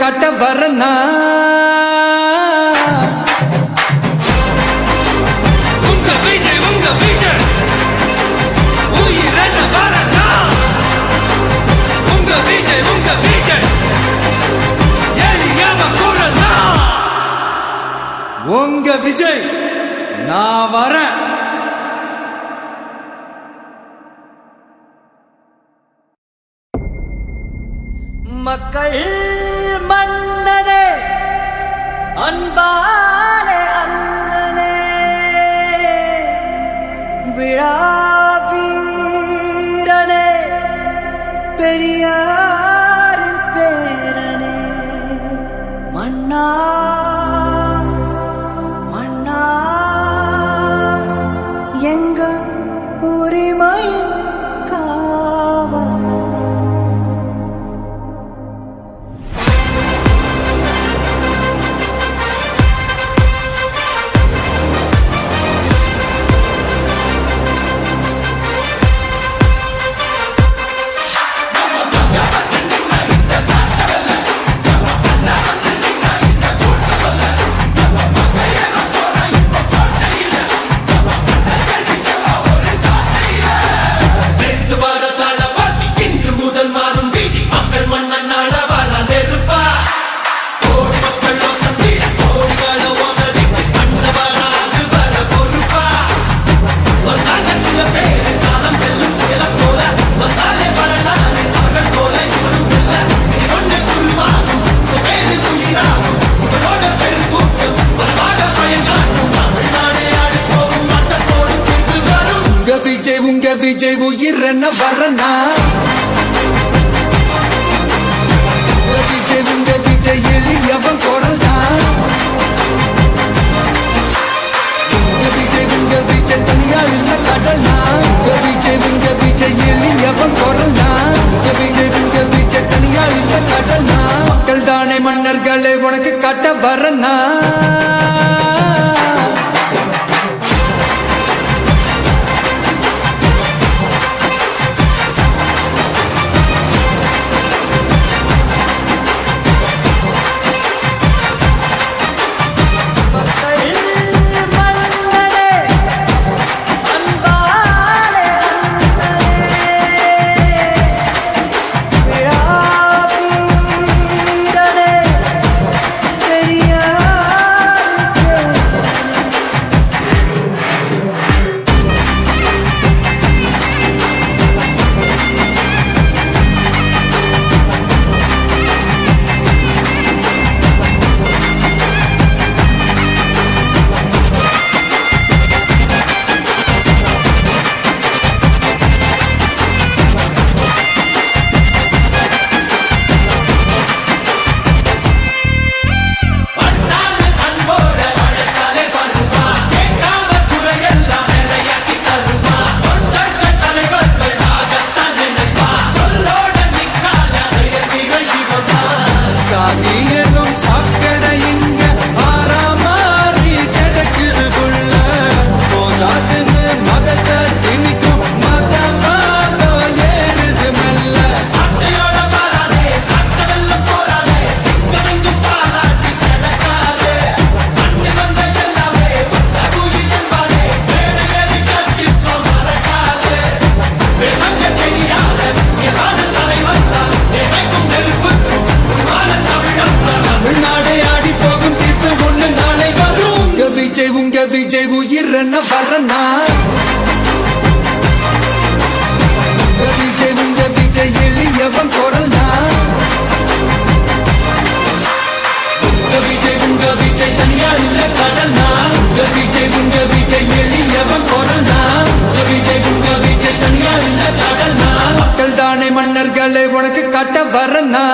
காட்ட வரனா உங்க விஜய் உயிரென்ன வரனா உங்க விஜய் எளியவ குரல்னா உங்க விஜய் நான் வரேன். மக்கள் மன்னனே அன்பாலே அண்ணனே விழாவீரனே பெரியாரின் பேரனே மன்னா மன்னா எங்க உரிமையின் காவல் உங்க விஜய் உயிரென்ன வரனா உங்க விஜய் எளியவன் குரல்னா உங்க விஜய் தனியார் இல்ல கடல்னா உங்க விஜய் எளியவன் குரல்னா உங்க விஜய் தனியார் இல்ல கடல்னா மக்கள் தானே மன்னர்களை உனக்கு காட்ட வரனா உங்க விஜய் உயிரென்ன வரனா உங்க விஜய் எளியவன் குரல்னா உங்க விஜய் தனியார் இல்ல கடல்னா உங்க விஜய் எளியவன் குரல்னா உங்க விஜய் தனியார் இல்ல கடல்னா மக்கள் தானே மன்னர்களை உனக்கு காட்ட வரனா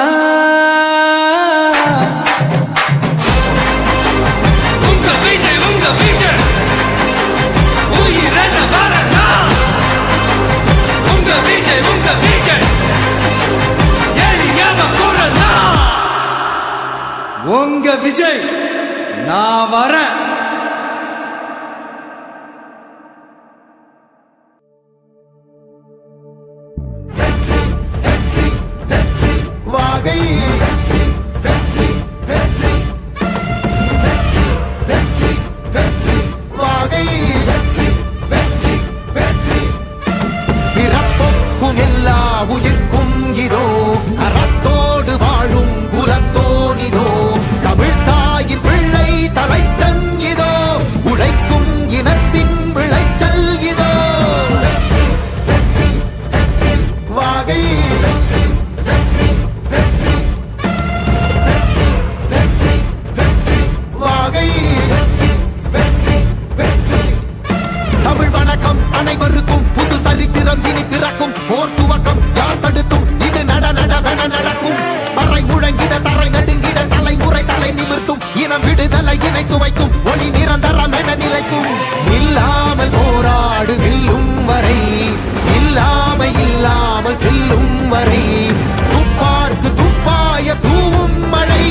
உங்க விஜய் நான் வரேன். வாகை வரை துப்பார்க்கு துப்பாய தூவும் மழை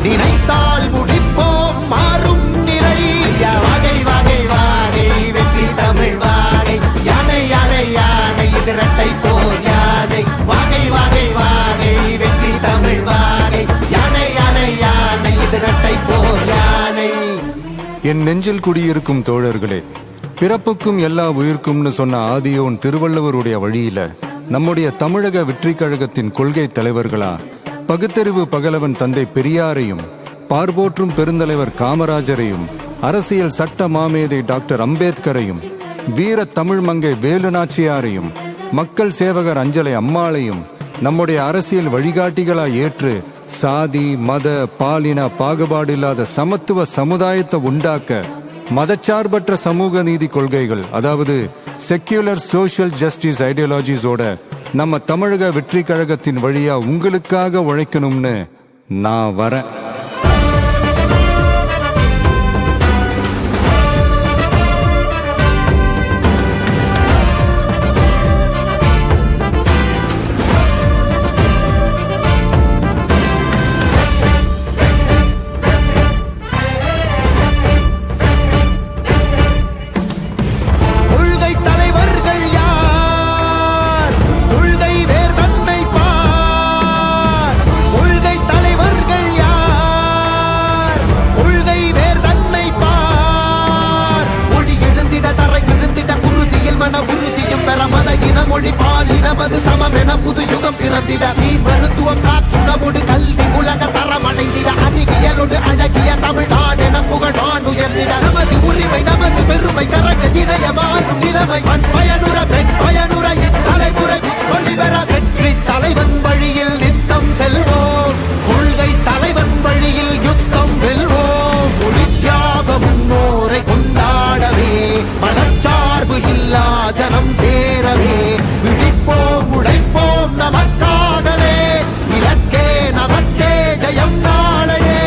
நினைத்தால் முடிப்போம் மாறும் நிலை வகை வகை வாகை வெற்றி தமிழ் வாகை யானை யானை யானை இது இரட்டை போர் யானை வகை வகை வாகை வெற்றி தமிழ் வாகை யானை யானை யானை இது இரட்டை போர் யானை. என் நெஞ்சில் குடியிருக்கும் தோழர்களே, பிறப்புக்கும் எல்லா உயிர்க்கும்னு சொன்ன ஆதியோன் திருவள்ளுவருடைய வழியில நம்முடைய தமிழக வெற்றி கழகத்தின் கொள்கை தலைவர்களா பகுத்தறிவு பகலவன் தந்தை பெரியாரையும், பார்போற்றும் பெருந்தலைவர் காமராஜரையும், அரசியல் சட்ட மாமேதை டாக்டர் அம்பேத்கரையும், வீர தமிழ் மங்கை வேலு நாச்சியாரையும், மக்கள் சேவகர் அஞ்சலை அம்மாளையும் நம்முடைய அரசியல் வழிகாட்டிகளா ஏற்று சாதி மத பாலின பாகுபாடு இல்லாத சமத்துவ சமுதாயத்தை உண்டாக்க மதச்சார்பற்ற சமூக நீதி கொள்கைகள், அதாவது செக்யூலர் சோஷியல் ஜஸ்டிஸ் ஐடியாலஜிஸோட நம்ம தமிழக வெற்றி கழகத்தின் வழியா உங்களுக்காக உழைக்கணும்னு நான் வரேன். மொழி பாலினமது சமமென புது யுகம் பிறந்திட நீ மருத்துவம் காற்றுணவோடு கல்வி உலக தரமடைந்திட அறிவியலோடு அழகிய தமிழ்நாடு என புகழான் உயர்ந்திட நமது உரிமை நமது பெருமை கரங்க இணைய மாறும் நிலைமை பண் பயனுற பெண் பயனுற இத்தலைமுறை ஒளிவர வெற்றி தலைவன் வழியில் நித்தம் செல்வோம் கொள்கை தலைவன் வழியில் யுத்தம் வெல்வோம் ஒளி தியாக முன்னோரை கொண்டாடவே மதச்சார்பு இல்லா ஜனம் சேரவே விழிப்போம் உழைப்போம் நமக்காகவே இலக்கே நமக்கே ஜெயம் நாளையே.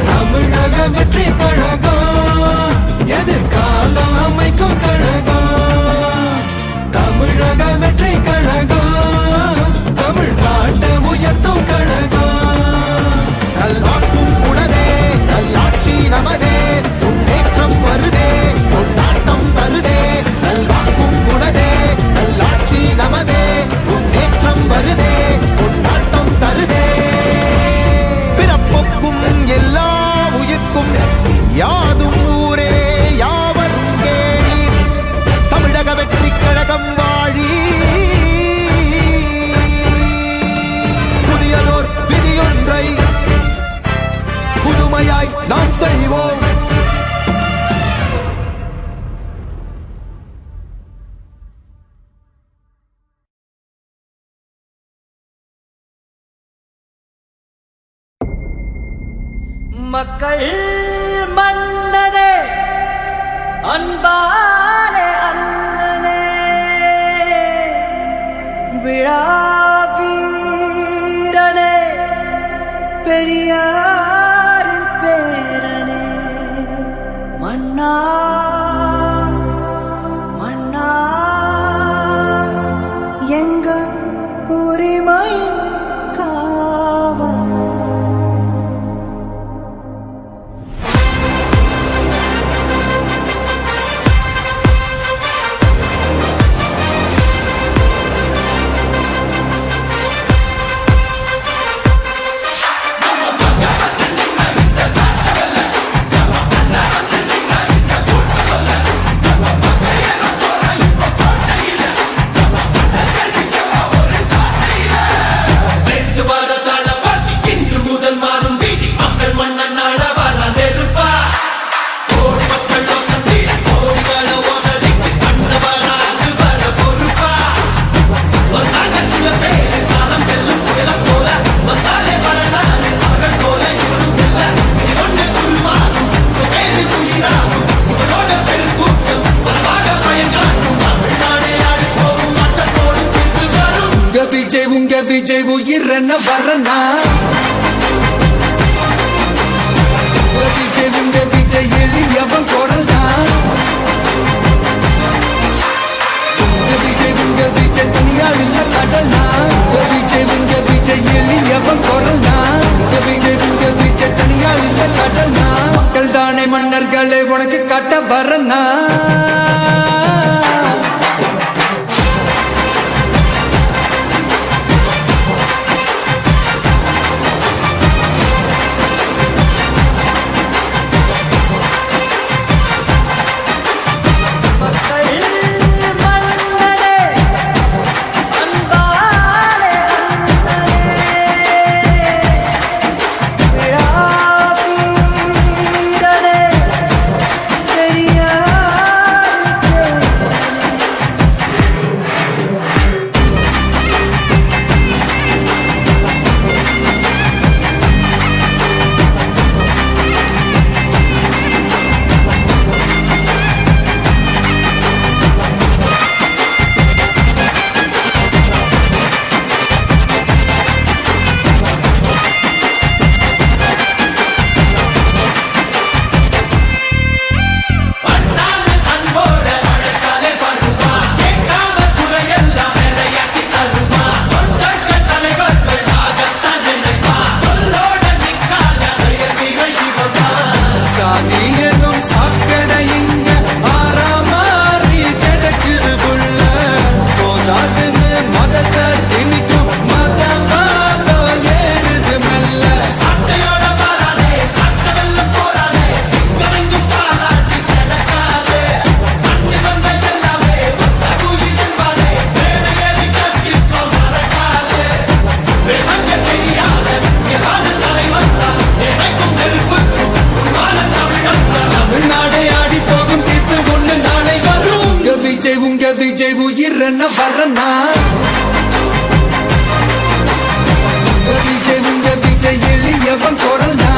தமிழக வெற்றி கழகம் எதிர்காலம் அமைக்கும் கழகம். தமிழக வெற்றி கழகம் தமிழ்நாட்டை உயர்த்தும் கழகம். நல்வாக்கும் உடனே நல்லாட்சி நமதே முன்னேற்றம் வருதே கொண்டாட்டம் தருதே. நல்வாக்கும் உடனே நல்லாட்சி நமதே முன்னேற்றம் வருதே கொண்டாட்டம் தருதே. பிறப்புக்கும் எல்லா உயிர்க்கும் யாதும் ஊரே யாவரும் கேளீர் தமிழக வெற்றி கழகம் வாழி. புதியதோர் விதியொன்றை புதுமையாய் நாம் செய்வோம். மக்கள் மன்னனே அன்பாலே அண்ணனே விழா வீரனே பெரியாரின் பேரனே மன்னா மன்னா எங்க உரிமையின் காவல். உங்க விஜய் உயிர் என்ன வரனா உங்க விஜய் எளியவன் குரல் தான். உங்க விஜய் தனியாள் இல்ல கடல்னா விஜய் உங்க விஜய் எளியவன் குரல்னா விஜய் உங்க விஜய் தனியாள் இல்ல கடல்னா மக்கள் தானே மன்னர்களே உனக்கு கட்ட வரனா சாதியனும் சாக்கடை இங்க ஆறாமாறி கிடக்குது புள்ள போதாதுன்னு மதத்தை திணிக்கும் மதவாதம் ஏறுது மெல்ல சட்டையோட வராதே கட்ட வெள்ளம் போராதே சிங்கமெங்கும் பாலாட்டி கிடக்காதே அண்ணி வந்த எல்லாமே பூஜி செல்வாதே மேடை ஏறி கட்சிப்போம் மறக்காதே சங்க தெரியாத தலைவன் தான் எனக்கும் நெருப்புக்கும் தமிழ்நாடே ஆடி போகும் தீர்ப்பு ஒண்ணு நாளை வரும் உங்க விஜய் உயிர் என்ன வரனா விஜய் உங்க விஜய் எளியவன் குரல்னா